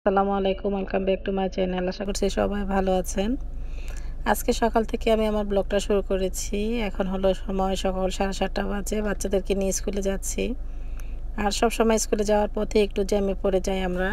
আসসালামু আলাইকুম, welcome back to my channel. আশা করছি সবাই ভালো আছেন। আজকে সকাল থেকে আমি আমার ব্লগটা শুরু করেছি। এখন হলো সময় সকাল 7:30 বাজে। বাচ্চাদেরকে নিয়ে স্কুলে যাচ্ছি। আর সবসময় স্কুলে যাওয়ার পথে একটু জ্যামে পড়ে যাই আমরা।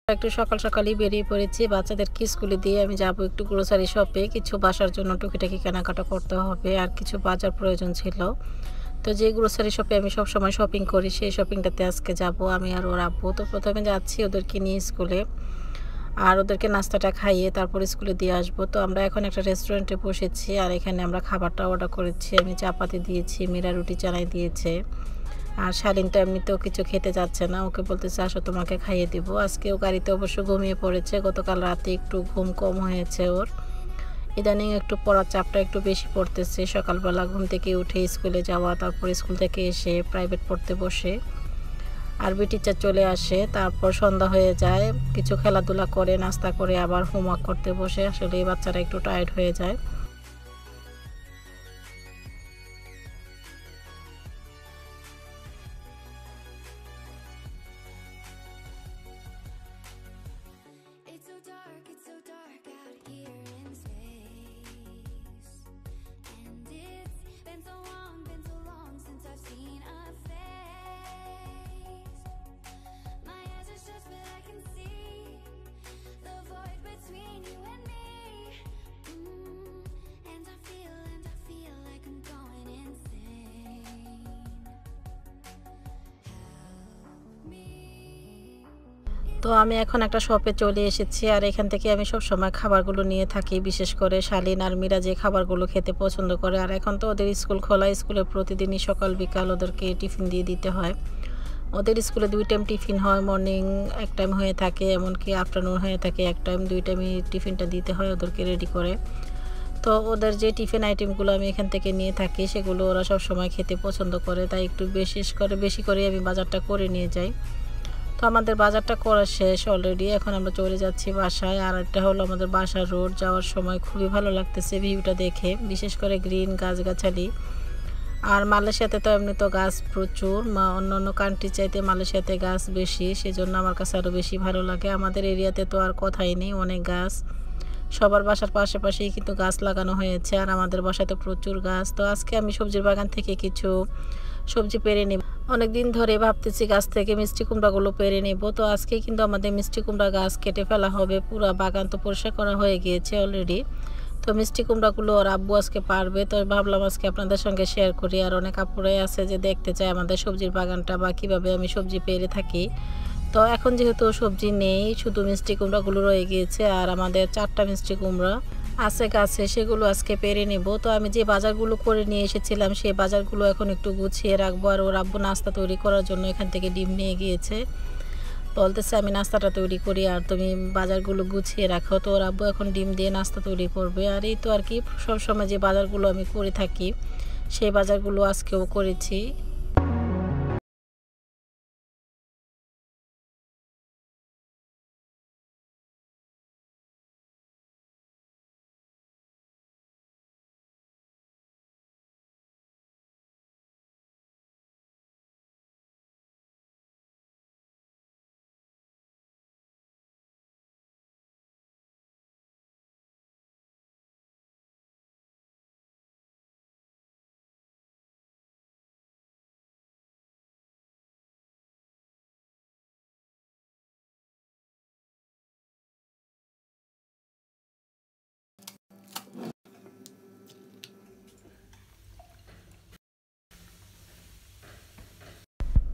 একটু সকাল সকালই বেরিয়ে পড়েছি। বাচ্চাদেরকে স্কুলে দিয়ে আমি যাব একটু গ্রোসারি শপে। কিছু বাসার জন্য টুকিটাকি কেনাকাটা করতে হবে। আর কিছু বাজার প্রয়োজন ছিল। তো যে গ্রোসারি শপে আমি সবসময় শপিং করি, সেই শপিংটাতে আজকে যাব আমি আর ওর আব্বু। তো প্রথমে যাচ্ছি ওদেরকে নিয়ে স্কুলে। আর ওদেরকে নাস্তাটা খাইয়ে তারপর স্কুলে দিয়ে আসবো। তো আমরা এখন একটা রেস্টুরেন্টে বসেছি। আর এখানে আমরা খাবারটা অর্ডার করেছি। আমি চাপাতি দিয়েছি, মীরা রুটি চানাই দিয়েছে। আর শালীন তো এমনিতেও কিছু খেতে যাচ্ছে না, ওকে বলতেছে আসো তোমাকে খাইয়ে দিব। আজকে ও গাড়িতে অবশ্য ঘুমিয়ে পড়েছে। গতকাল রাতে একটু ঘুম কম হয়েছে ওর। ইদানিং একটু পড়ার চাপটা একটু বেশি পড়তেছে। সকালবেলা ঘুম থেকে উঠে স্কুলে যাওয়া, তারপর স্কুল থেকে এসে প্রাইভেট পড়তে বসে আরবি টিচার চলে আসে, তারপর সন্ধ্যা হয়ে যায়, কিছু খেলাধুলা করে নাস্তা করে আবার হোমওয়ার্ক করতে বসে। আসলে এই বাচ্চারা একটু টায়ার্ড হয়ে যায়। It's so dark out here in space. And it's been so long since I've seen a face. My eyes are shut but I can see the void between you and me. And I feel like I'm going insane. Help me. তো আমি এখন একটা শপে চলে এসেছি। আর এখান থেকে আমি সব সময় খাবারগুলো নিয়ে থাকি, বিশেষ করে শালীন আর মীরা যে খাবারগুলো খেতে পছন্দ করে। আর এখন তো ওদের স্কুল খোলা, স্কুলে প্রতিদিনই সকাল বিকাল ওদেরকে টিফিন দিয়ে দিতে হয়। ওদের স্কুলে 2 টাইম টিফিন হয়, মর্নিং এক টাইম হয়ে থাকে, এমনকি আফটারনুন হয়ে থাকে এক টাইম। 2 টাইমই টিফিনটা দিতে হয় ওদেরকে রেডি করে। তো ওদের যে টিফিন আইটেমগুলো আমি এখান থেকে নিয়ে থাকি, সেগুলো ওরা সব সময় খেতে পছন্দ করে, তাই একটু বেশি করে আমি বাজারটা করে নিয়ে যাই। তো আমাদের বাজারটা করা শেষ অলরেডি। এখন আমরা চলে যাচ্ছি বাসায়। আর এটা হলো আমাদের বাসার রোড। যাওয়ার সময় খুবই ভালো লাগতেছে ভিউটা দেখে, বিশেষ করে গ্রিন গাছগাছালি। আর মালয়েশিয়াতে তো এমনি তো গাছ প্রচুর, অন্য অন্য কান্ট্রি চাইতে মালয়েশিয়াতে গাছ বেশি, সেজন্য আমার কাছে আরও বেশি ভালো লাগে। আমাদের এরিয়াতে তো আর কথাই নেই, অনেক গাছ। সবার বাসার পাশেই কিন্তু গাছ লাগানো হয়েছে। আর আমাদের বাসাতে প্রচুর গাছ। তো আজকে আমি সবজির বাগান থেকে কিছু সবজি পেরে নেব। অনেক দিন ধরে ভাবতেছি গাছ থেকে মিষ্টি কুমড়াগুলো পেরে নেব। তো আজকে কিন্তু আমাদের মিষ্টি কুমড়া গাছ কেটে ফেলা হবে। পুরো বাগান তো পরিষ্কার করা হয়ে গিয়েছে অলরেডি। তো মিষ্টি কুমড়াগুলো ওর আব্বু আজকে পারবে। তো ভাবলাম আজকে আপনাদের সঙ্গে শেয়ার করি। আর অনেক আপুরাই আছে যে দেখতে চায় আমাদের সবজির বাগানটা বা কীভাবে আমি সবজি পেরে থাকি। তো এখন যেহেতু সবজি নেই, শুধু মিষ্টি কুমড়াগুলো রয়ে গিয়েছে। আর আমাদের 4টা মিষ্টি কুমড়া আছে গাছে, সেগুলো আজকে পেরে নেব। তো আমি যে বাজারগুলো করে নিয়ে এসেছিলাম, সেই বাজারগুলো এখন একটু গুছিয়ে রাখবো। আর ওর আব্বু নাস্তা তৈরি করার জন্য এখান থেকে ডিম নিয়ে গিয়েছে। বলতেছে আমি নাস্তাটা তৈরি করি আর তুমি বাজারগুলো গুছিয়ে রাখো। তো ওর আব্বু এখন ডিম দিয়ে নাস্তা তৈরি করবে। আর এই তো আর কি, সবসময় যে বাজারগুলো আমি করে থাকি, সেই বাজারগুলো আজকেও করেছি।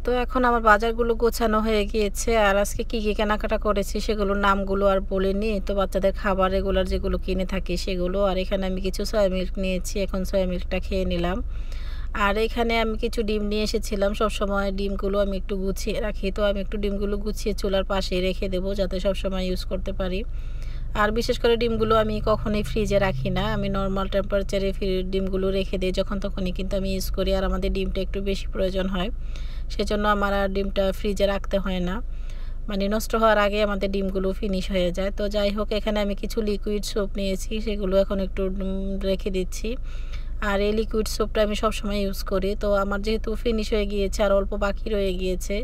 তো এখন আমার বাজারগুলো গোছানো হয়ে গিয়েছে। আর আজকে কী কী কেনাকাটা করেছি সেগুলোর নামগুলো আর বলিনি। তো বাচ্চাদের খাবার রেগুলার যেগুলো কিনে থাকি সেগুলো। আর এখানে আমি কিছু সয়া মিল্ক নিয়েছি, এখন সয়া মিল্কটা খেয়ে নিলাম। আর এখানে আমি কিছু ডিম নিয়ে এসেছিলাম। সবসময় ডিমগুলো আমি একটু গুছিয়ে রাখি, তো আমি একটু ডিমগুলো গুছিয়ে চুলার পাশেই রেখে দেবো যাতে সবসময় ইউজ করতে পারি। আর বিশেষ করে ডিমগুলো আমি কখনোই ফ্রিজে রাখি না, আমি নর্মাল টেম্পারেচারে ডিমগুলো রেখে দিই, যখন তখনই কিন্তু আমি ইউজ করি। আর আমাদের ডিমটা একটু বেশি প্রয়োজন হয়, সেজন্য আমার আর ডিমটা ফ্রিজে রাখতে হয় না, মানে নষ্ট হওয়ার আগে আমাদের ডিমগুলো ফিনিশ হয়ে যায়। তো যাই হোক, এখানে আমি কিছু লিকুইড সোপ নিয়েছি, সেগুলো এখন একটু রেখে দিচ্ছি। আর এই লিকুইড সোপটা আমি সবসময় ইউজ করি। তো আমার যেহেতু ফিনিশ হয়ে গিয়েছে আর অল্প বাকি রয়ে গিয়েছে,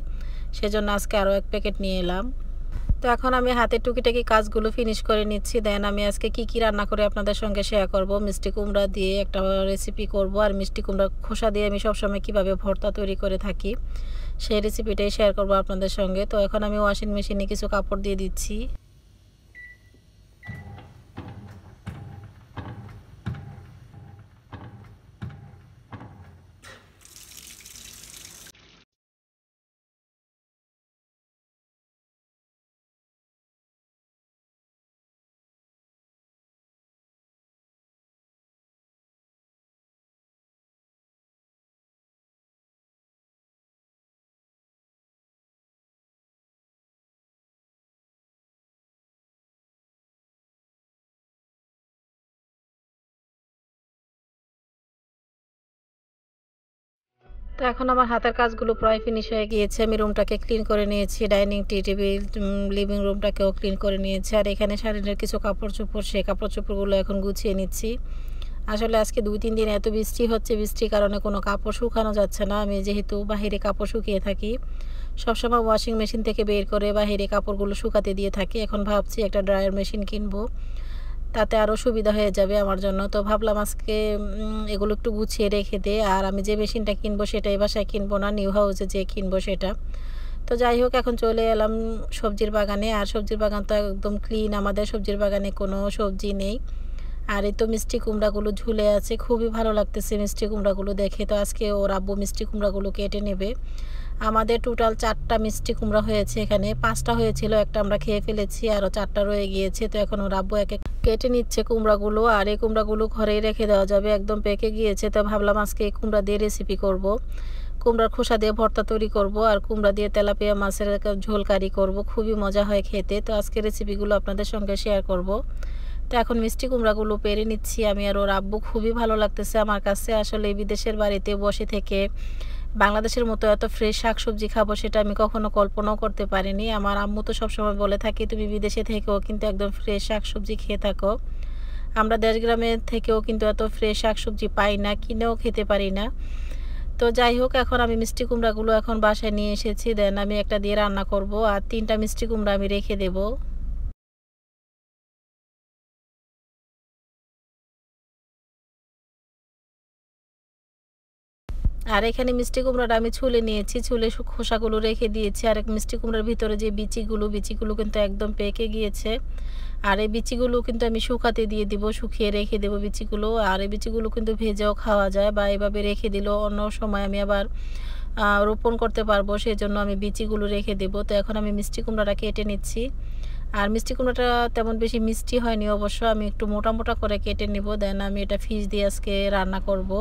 সেজন্য আজকে আরও এক প্যাকেট নিয়ে এলাম। তো এখন আমি হাতের টুকিটাকি কাজগুলো ফিনিশ করে নিচ্ছি। দেন আমি আজকে কি রান্না করে আপনাদের সঙ্গে শেয়ার করব। মিষ্টি কুমড়া দিয়ে একটা রেসিপি করব, আর মিষ্টি কুমড়া খোসা দিয়ে আমি সবসময় কিভাবে ভর্তা তৈরি করে থাকি সেই রেসিপিটাই শেয়ার করব আপনাদের সঙ্গে। তো এখন আমি ওয়াশিং মেশিনে কিছু কাপড় দিয়ে দিচ্ছি। তো এখন আমার হাতের কাজগুলো প্রায় ফিনিশ হয়ে গিয়েছে। আমি রুমটাকে ক্লিন করে নিয়েছি, ডাইনিং টেবিল, লিভিং রুমটাকেও ক্লিন করে নিয়েছি। আর এখানে শাড়ির কিছু কাপড় চোপড়, সেই কাপড় চোপড়গুলো এখন গুছিয়ে নিচ্ছি। আসলে আজকে 2-3 দিন এত বৃষ্টি হচ্ছে, বৃষ্টির কারণে কোনো কাপড় শুকানো যাচ্ছে না। আমি যেহেতু বাহিরে কাপড় শুকিয়ে থাকি, সবসময় ওয়াশিং মেশিন থেকে বের করে বাহিরে কাপড়গুলো শুকাতে দিয়ে থাকি। এখন ভাবছি একটা ড্রায়ার মেশিন কিনবো, তাতে আরও সুবিধা হয়ে যাবে আমার জন্য। তো ভাবলাম আজকে এগুলো একটু গুছিয়ে রেখে দে। আর আমি যে মেশিনটা কিনবো সেটা এই বাসায় কিনবো না, নিউ হাউসে যে কিনবো সেটা। তো যাই হোক, এখন চলে এলাম সবজির বাগানে। আর সবজির বাগান তো একদম ক্লিন, আমাদের সবজির বাগানে কোনো সবজি নেই। আর এই তো মিষ্টি কুমড়াগুলো ঝুলে আছে, খুবই ভালো লাগতেছে মিষ্টি কুমড়াগুলো দেখে। তো আজকে ওর আব্বু মিষ্টি কুমড়াগুলো কেটে নেবে। আমাদের টোটাল 4টা মিষ্টি কুমড়া হয়েছে, এখানে 5টা হয়েছিল, একটা আমরা খেয়ে ফেলেছি, আরও 4টা রয়ে গিয়েছে। তো এখন ওর আব্বু এক এক কেটে নিচ্ছে কুমড়াগুলো। আর এই কুমড়াগুলো ঘরেই রেখে দেওয়া যাবে, একদম পেকে গিয়েছে। তো ভাবলাম আজকে এই কুমড়া দিয়ে রেসিপি করব, কুমড়ার খোসা দিয়ে ভর্তা তৈরি করব, আর কুমড়া দিয়ে তেলাপিয়া মাছের ঝোল কারি করব, খুবই মজা হয় খেতে। তো আজকে রেসিপিগুলো আপনাদের সঙ্গে শেয়ার করব। তো এখন মিষ্টি কুমড়াগুলো পেরে নিচ্ছি আমি আর ওর আব্বু, খুবই ভালো লাগতেছে আমার কাছে। আসলে বিদেশের বাড়িতে বসে থেকে বাংলাদেশের মতো এত ফ্রেশ শাকসবজি খাবো সেটা আমি কখনো কল্পনাও করতে পারিনি। আমার আম্মু তো সবসময় বলে থাকে, তুমি বিদেশে থেকেও কিন্তু একদম ফ্রেশ শাকসবজি খেয়ে থাকো, আমরা দেশগ্রামে থেকেও কিন্তু এত ফ্রেশ শাকসবজি পাই না, কিনেও খেতে পারি না। তো যাই হোক, এখন আমি মিষ্টি কুমড়াগুলো এখন বাসায় নিয়ে এসেছি। দেন আমি একটা দিয়ে রান্না করব, আর 3টা মিষ্টি কুমড়া আমি রেখে দেবো। আর এখানে মিষ্টি কুমড়াটা আমি ছুলে নিয়েছি, ছুলে খোসাগুলো রেখে দিয়েছি। আর মিষ্টি কুমড়ার ভিতরে যে বিচিগুলো কিন্তু একদম পেকে গিয়েছে। আর এই বিচিগুলো কিন্তু আমি শুকাতে দিয়ে দিব, শুকিয়ে রেখে দেবো বিচিগুলো। আর এই বিচিগুলো কিন্তু ভেজেও খাওয়া যায়, বা এভাবে রেখে দিলেও অন্য সময় আমি আবার রোপণ করতে পারবো, সেই জন্য আমি বিচিগুলো রেখে দেব। তো এখন আমি মিষ্টি কুমড়াটা কেটে নিচ্ছি। আর মিষ্টি কুমড়াটা তেমন বেশি মিষ্টি হয়নি অবশ্য, আমি একটু মোটা মোটা করে কেটে নিব। দেন আমি এটা ফিশ দিয়ে আজকে রান্না করব।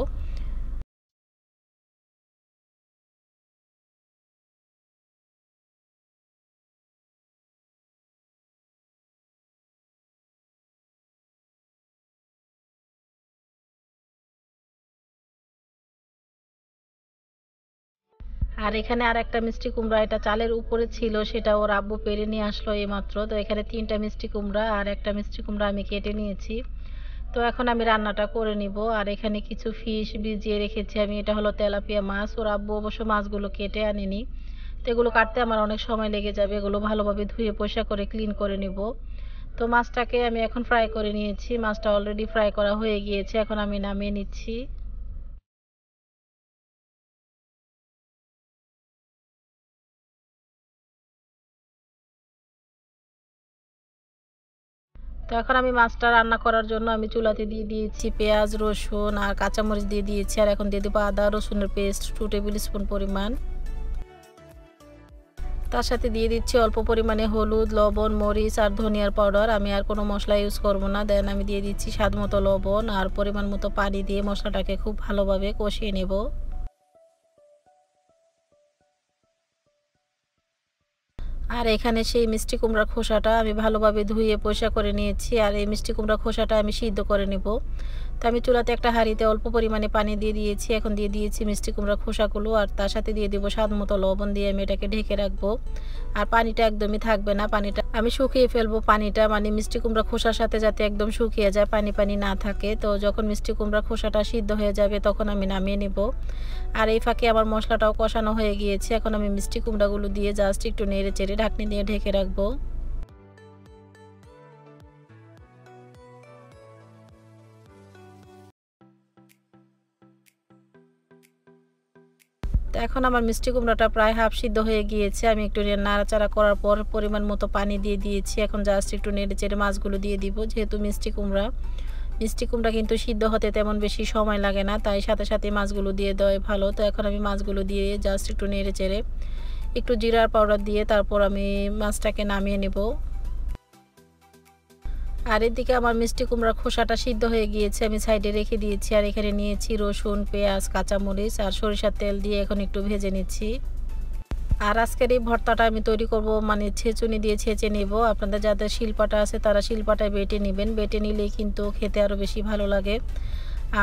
আর এখানে আর একটা মিষ্টি কুমড়া, এটা চালের উপরে ছিল, সেটা ওর আব্বু পেড়ে নিয়ে আসলো এইমাত্র। তো এখানে 3টা মিষ্টি কুমড়া আর একটা মিষ্টি কুমড়া আমি কেটে নিয়েছি। তো এখন আমি রান্নাটা করে নিব। আর এখানে কিছু ফিশ ভিজিয়ে রেখেছি আমি, এটা হলো তেলাপিয়া মাছ। ওর আব্বু অবশ্য মাছগুলো কেটে আনেনি, তো এগুলো কাটতে আমার অনেক সময় লেগে যাবে, এগুলো ভালোভাবে ধুয়ে পরিষ্কার করে ক্লিন করে নিব। তো মাছটাকে আমি এখন ফ্রাই করে নিয়েছি, মাছটা অলরেডি ফ্রাই করা হয়ে গিয়েছে, এখন আমি নামিয়ে নিচ্ছি। তো এখন আমি মাছটা রান্না করার জন্য আমি চুলাতে দিয়ে দিয়েছি পেঁয়াজ, রসুন আর কাঁচামরিচ দিয়ে দিয়েছি। আর এখন দিয়ে দেবো আদা রসুনের পেস্ট 2 টেবিল স্পুন পরিমাণ। তার সাথে দিয়ে দিচ্ছি অল্প পরিমাণে হলুদ, লবণ, মরিচ আর ধনিয়ার পাউডার। আমি আর কোনো মশলা ইউজ করব না। দেন আমি দিয়ে দিচ্ছি স্বাদ মতো লবণ আর পরিমাণ মতো পানি দিয়ে মশলাটাকে খুব ভালোভাবে কষিয়ে নেব। আর এখানে সেই মিষ্টি কুমড়ার খোসাটা আমি ভালোভাবে ধুয়ে পরিষ্কার করে নিয়েছি। আর এই মিষ্টি কুমড়ার খোসাটা আমি সিদ্ধ করে নেব। তো আমি চুলাতে একটা হাঁড়িতে অল্প পরিমাণে পানি দিয়ে দিয়েছি। এখন দিয়ে দিয়েছি মিষ্টি কুমড়ার খোসাগুলো আর তার সাথে দিয়ে দেবো স্বাদ মতো লবণ দিয়ে আমি এটাকে ঢেকে রাখবো। আর পানিটা একদমই থাকবে না, পানিটা আমি শুকিয়ে ফেলবো। পানিটা মানে মিষ্টি কুমড়া খোসার সাথে যাতে একদম শুকিয়ে যায়, পানি পানি না থাকে। তো যখন মিষ্টি কুমড়া খোসাটা সিদ্ধ হয়ে যাবে তখন আমি নামিয়ে নেব। আর এই ফাঁকে আমার মশলাটাও কষানো হয়ে গিয়েছে। এখন আমি মিষ্টি কুমড়াগুলো দিয়ে জাস্ট একটু নেড়ে চেড়ে ঢাকনি দিয়ে ঢেকে রাখবো। তো এখন আমার মিষ্টি কুমড়াটা প্রায় হাফ সিদ্ধ হয়ে গিয়েছে। আমি একটু নাড়াচাড়া করার পর পরিমাণ মতো পানি দিয়ে দিয়েছি। এখন জাস্ট একটু নেড়ে চেড়ে মাছগুলো দিয়ে দিব। যেহেতু মিষ্টি কুমড়া কিন্তু সিদ্ধ হতে তেমন বেশি সময় লাগে না, তাই সাথে সাথে মাছগুলো দিয়ে দেওয়াই ভালো। তো এখন আমি মাছগুলো দিয়ে জাস্ট একটু নেড়ে চেড়ে একটু জিরার পাউডার দিয়ে তারপর আমি মাছটাকে নামিয়ে নেব। আর এদিকে আমার মিষ্টি কুমড়ার খোসাটা সিদ্ধ হয়ে গিয়েছে, আমি সাইডে রেখে দিয়েছি। আর এখানে নিয়েছি রসুন, পেঁয়াজ, কাঁচামরিচ আর সরিষার তেল দিয়ে এখন একটু ভেজে নিচ্ছি। আর আজকের এই ভর্তাটা আমি তৈরি করব মানে ছেঁচুনি দিয়ে ছেঁচে নেব। আপনাদের যাদের শিলপাটা আছে তারা শিলপাটায় বেটে নেবেন, বেটে নিলেই কিন্তু খেতে আরও বেশি ভালো লাগে।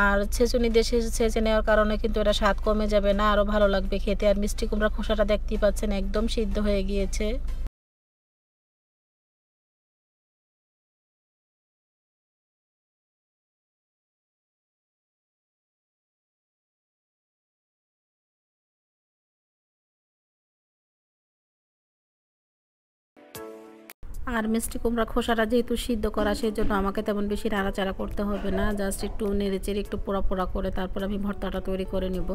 আর ছেঁচুনি দিয়ে ছেঁচে নেওয়ার কারণে কিন্তু এটা স্বাদ কমে যাবে না, আরও ভালো লাগবে খেতে। আর মিষ্টি কুমড়ার খোসাটা দেখতেই পাচ্ছেন একদম সিদ্ধ হয়ে গিয়েছে। আর মিষ্টি কুমড়া খোসাটা যেহেতু সিদ্ধ করা, সেই জন্য আমাকে তেমন বেশি নাড়াচাড়া করতে হবে না। জাস্ট একটু নেড়েচেড়ে একটু পোড়া পোড়া করে তারপর আমি ভর্তাটা তৈরি করে নিব।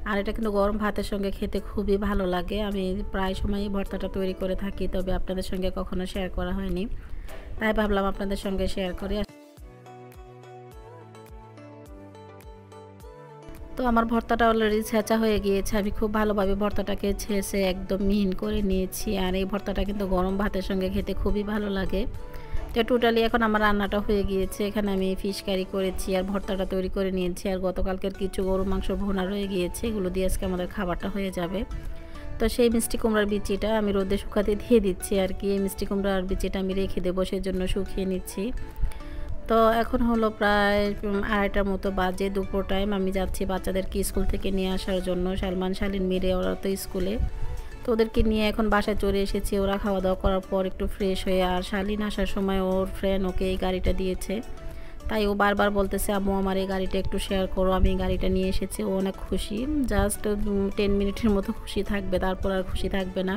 আর এটা কিন্তু গরম ভাতের সঙ্গে খেতে খুবই ভালো লাগে। আমি প্রায় সময়ই ভর্তাটা তৈরি করে থাকি, তবে আপনাদের সঙ্গে কখনো শেয়ার করা হয়নি, তাই ভাবলাম আপনাদের সঙ্গে শেয়ার করি। তো আমার ভর্তাটা অলরেডি ছেঁচা হয়ে গিয়েছে। আমি খুব ভালোভাবে ভর্তাটাকে ছেঁচে একদম মিহিন করে নিয়েছি। আর এই ভর্তাটা কিন্তু গরম ভাতের সঙ্গে খেতে খুবই ভালো লাগে। তো টোটালি এখন আমার রান্নাটা হয়ে গিয়েছে। এখানে আমি ফিশ কারি করেছি আর ভর্তাটা তৈরি করে নিয়েছি। আর গতকালকের কিছু গরু মাংস ভুনা রয়ে গিয়েছে, এগুলো দিয়ে আজকে আমাদের খাবারটা হয়ে যাবে। তো সেই মিষ্টি কুমড়ার বিচিটা আমি রোদে শুকাতে দিয়ে দিচ্ছি আর কি। এই মিষ্টি কুমড়ার বিচিটা আমি রেখে দেবো, সেজন্য শুকিয়ে নিচ্ছি। তো এখন হলো প্রায় 2:30টার মতো বাজে, দুপুর টাইম। আমি যাচ্ছি বাচ্চাদেরকে স্কুল থেকে নিয়ে আসার জন্য। সালমান শালিন মিরে ওরা তো স্কুলে, তো ওদেরকে নিয়ে এখন বাসায় চলে এসেছি। ওরা খাওয়া দাওয়া করার পর একটু ফ্রেশ হয়ে, আর শালিন আসার সময় ওর ফ্রেন্ড ওকে এই গাড়িটা দিয়েছে, তাই ও বারবার বলতেছে আম্মু আমার এই গাড়িটা একটু শেয়ার করো, আমি এই গাড়িটা নিয়ে এসেছি। ও অনেক খুশি, জাস্ট 10 মিনিটের মতো খুশি থাকবে, তারপর আর খুশি থাকবে না।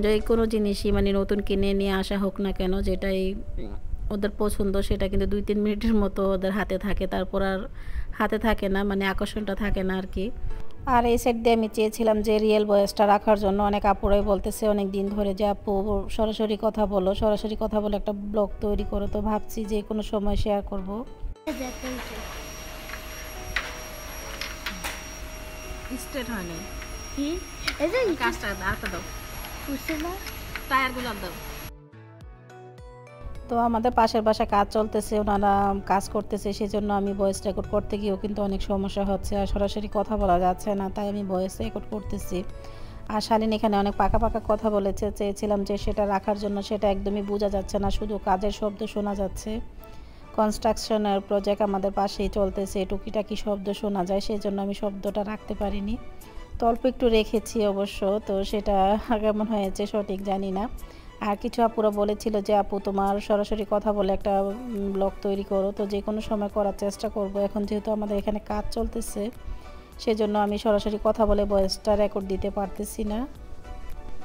যে কোনো জিনিসই মানে নতুন কিনে নিয়ে আসা হোক না কেন, যেটাই ওদের পছন্দ সেটা কিন্তু 2-3 মিনিটের মতো ওদের হাতে থাকে, তারপর আর হাতে থাকে না, মানে আকর্ষণটা থাকে না আর কি। আর এই সেট দিয়ে আমি চেয়েছিলাম যে রিয়েল ভয়েসটা রাখার জন্য। অনেক আপুরাই বলতেছে অনেক দিন ধরে যে আপু সরাসরি কথা বলো, সরাসরি কথা বলে একটা ব্লগ তৈরি করো। তো ভাবছি যে কোনো সময় শেয়ার করব। স্ট্রেট হয় না কি এই যে কাজটা আটটা দাও, বুঝতে না টায়ারগুলো দাও। তো আমাদের পাশের বাসায় কাজ চলতেছে, ওনারা কাজ করতেছে, সেজন্য আমি ভয়েস রেকর্ড করতে গিয়েও কিন্তু অনেক সমস্যা হচ্ছে, আর সরাসরি কথা বলা যাচ্ছে না, তাই আমি ভয়েস রেকর্ড করতেছি। আর শালীন এখানে অনেক পাকা পাকা কথা বলেছে, চেয়েছিলাম যে সেটা রাখার জন্য, সেটা একদমই বোঝা যাচ্ছে না, শুধু কাজের শব্দ শোনা যাচ্ছে। কনস্ট্রাকশনের প্রজেক্ট আমাদের পাশেই চলতেছে, টুকিটাকি শব্দ শোনা যায়, সেই জন্য আমি শব্দটা রাখতে পারিনি। তো অল্প একটু রেখেছি অবশ্য, তো সেটা কেমন হয়েছে সঠিক জানি না। আর কিছু আপুরা বলেছিল যে আপু তোমার সরাসরি কথা বলে একটা ব্লগ তৈরি করো, তো যে কোনো সময় করার চেষ্টা করব। এখন যেহেতু আমাদের এখানে কাজ চলতেছে, সেজন্য আমি সরাসরি কথা বলে ভয়েসটা রেকর্ড দিতে পারতেছি না।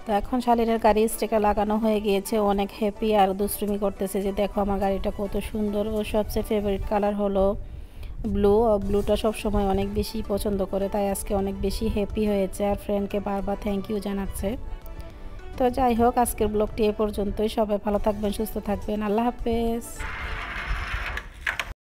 তো এখন শালীনের গাড়ি স্টিকার লাগানো হয়ে গিয়েছে, অনেক হ্যাপি আর দুষ্টুমি করতেছে যে দেখো আমার গাড়িটা কত সুন্দর। ও সবচেয়ে ফেভারিট কালার হলো ব্লু, ব্লুটা সবসময় অনেক বেশি পছন্দ করে, তাই আজকে অনেক বেশি হ্যাপি হয়েছে আর ফ্রেন্ডকে বারবার থ্যাংক ইউ জানাচ্ছে। তো যাই হোক, আজকের ব্লগটি এ পর্যন্তই। সবাই ভালো থাকবেন, সুস্থ থাকবেন, আল্লাহ হাফেজ।